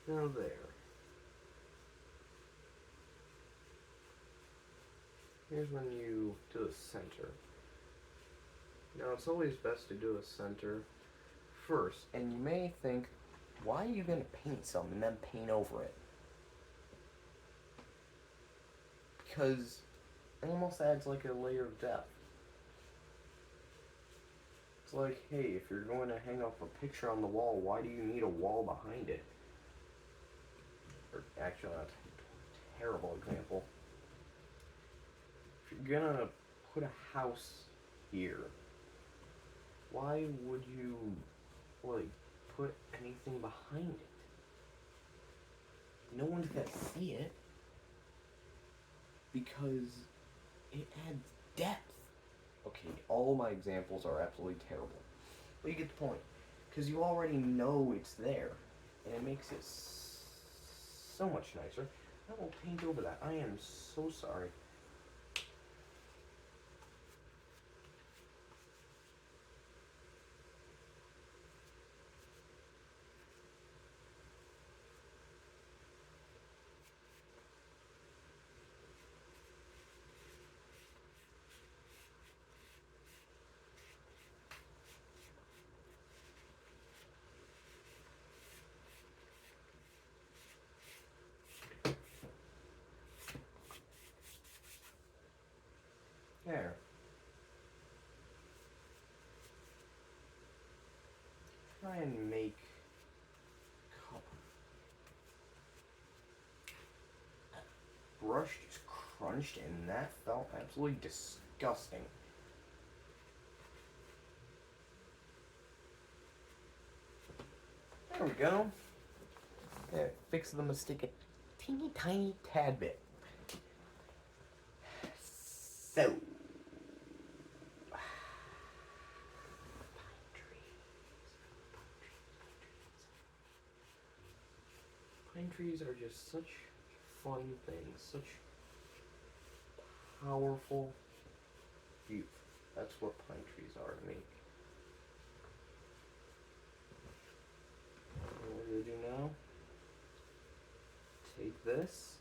Now there. Here's when you do a center. Now it's always best to do a center first, and you may think, why are you going to paint some and then paint over it? Because it almost adds like a layer of depth. It's like, hey, if you're going to hang up a picture on the wall, why do you need a wall behind it? Or actually, that's a terrible example. If you're gonna put a house here, why would you, like, put anything behind it? No one's gonna see it. Because it adds depth. Okay, all my examples are absolutely terrible. But you get the point. Because you already know it's there. And it makes it so much nicer. I will paint over that. I am so sorry. There. Try and make color. Brush just crunched and that felt absolutely disgusting. There we go. Yeah, fix the mistake a teeny tiny tad bit. So, pine trees are just such fun things, such powerful youth. That's what pine trees are to me. What do we do now? Take this,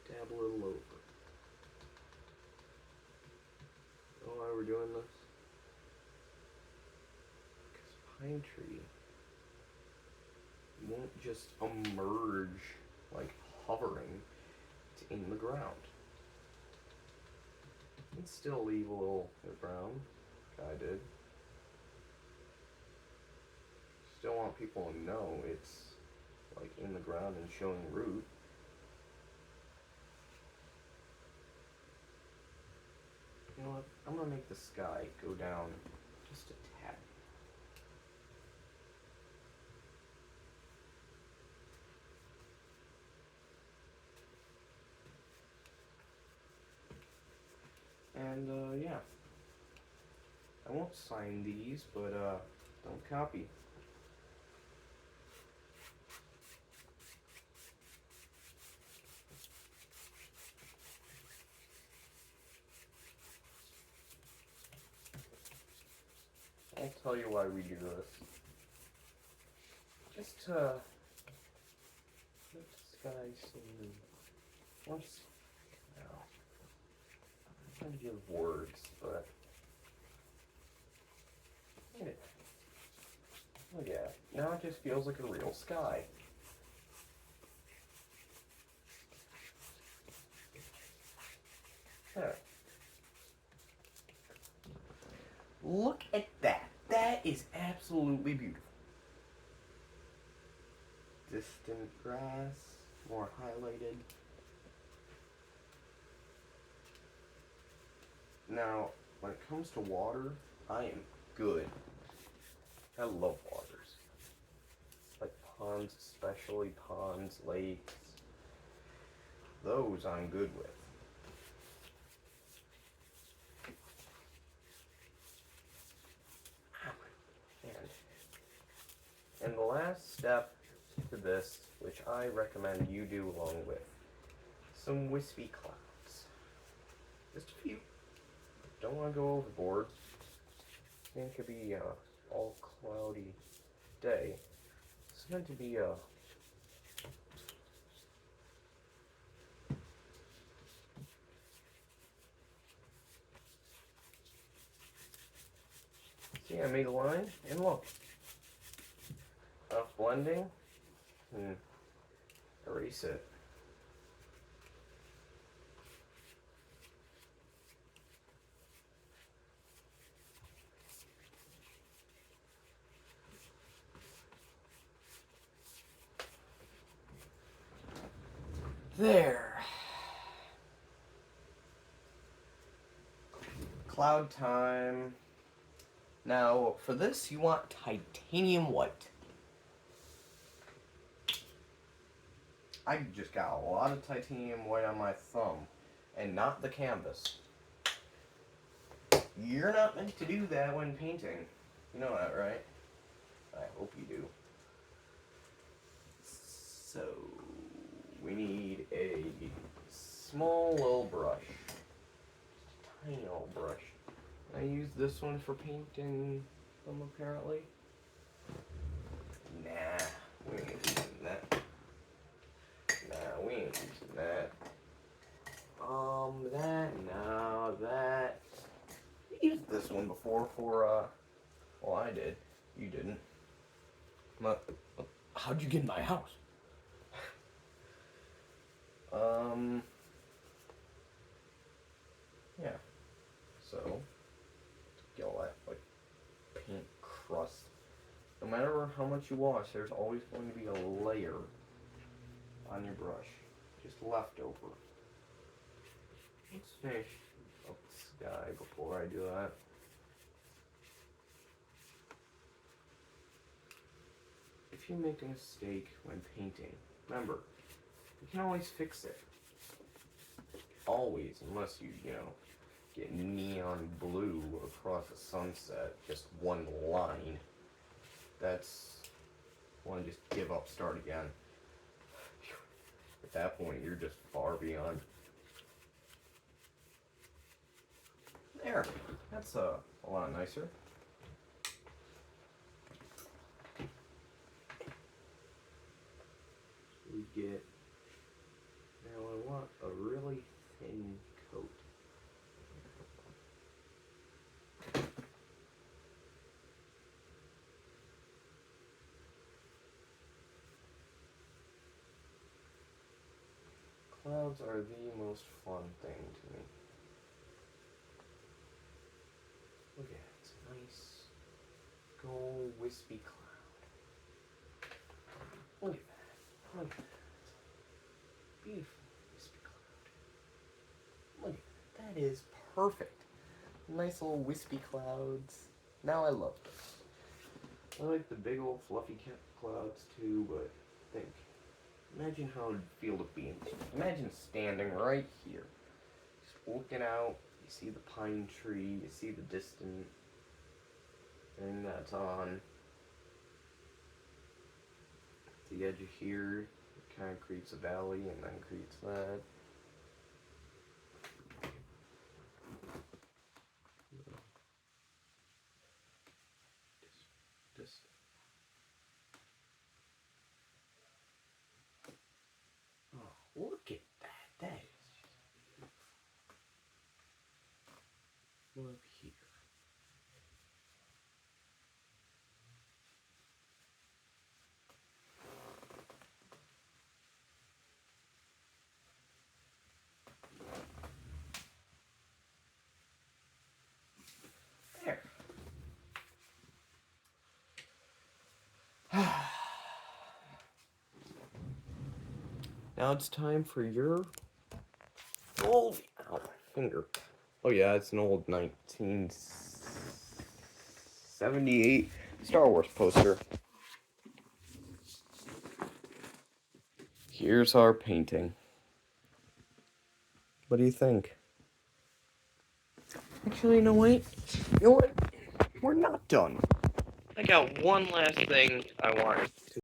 dab a little over. You know why we're doing this? Because pine tree won't just emerge like hovering. It's in the ground. You can still leave a little bit brown, like I did. Still want people to know it's like in the ground and showing root. You know what? I'm gonna make the sky go down just a tad. And yeah. I won't sign these, but don't copy. I'll tell you why we do this. Just to let the sky seem once. No. I'm trying to give words, but look at it. Now it just feels like a real sky. There. Look at that. That is absolutely beautiful. Distant grass, more highlighted. Now, when it comes to water, I am good. I love waters. Like ponds, especially ponds, lakes. Those I'm good with. And the last step to this, which I recommend you do along with, some wispy clouds. Just a few. Don't want to go overboard. It could be all cloudy day. It's meant to be see, I made a line, and look. Enough blending, and erase it. There. Cloud time. Now, for this, you want titanium white. I just got a lot of titanium white on my thumb, and not the canvas. You're not meant to do that when painting. You know that, right? I hope you do. So, we need a small little brush. Just a tiny little brush. I use this one for painting them, apparently. Nah, we ain't using that. Nah, we ain't using that. That. I used this one before for, well, I did. You didn't. How'd you get in my house? Yeah. So, get all that, like, paint crust. No matter how much you wash, there's always going to be a layer on your brush. Just leftover. Let's finish up the sky before I do that. If you make a mistake when painting, remember, you can always fix it. Always, unless you get neon blue across a sunset, just one line. That's want to just give up, start again. At that point, you're just far beyond. There, that's a lot nicer. We get, now I want a really thin coat. Clouds are the most fun thing to me. Look at it, it's a nice, gold, wispy cloud. Look at that, look at that. Beautiful wispy cloud. Look at that, that is perfect. Nice little wispy clouds. Now I love this. I like the big old fluffy clouds too, but think. Imagine how it'd feel to be in. Imagine standing right here, just looking out. You see the pine tree. You see the distant thing that's on the edge of here. It kind of creates a valley and then creates that. Just look at that. That is just beautiful. Look here. There. Now it's time for your old, ow, finger. Oh yeah, it's an old 1978 Star Wars poster. Here's our painting. What do you think? Actually, no, wait. You know what? We're not done. I got one last thing I want to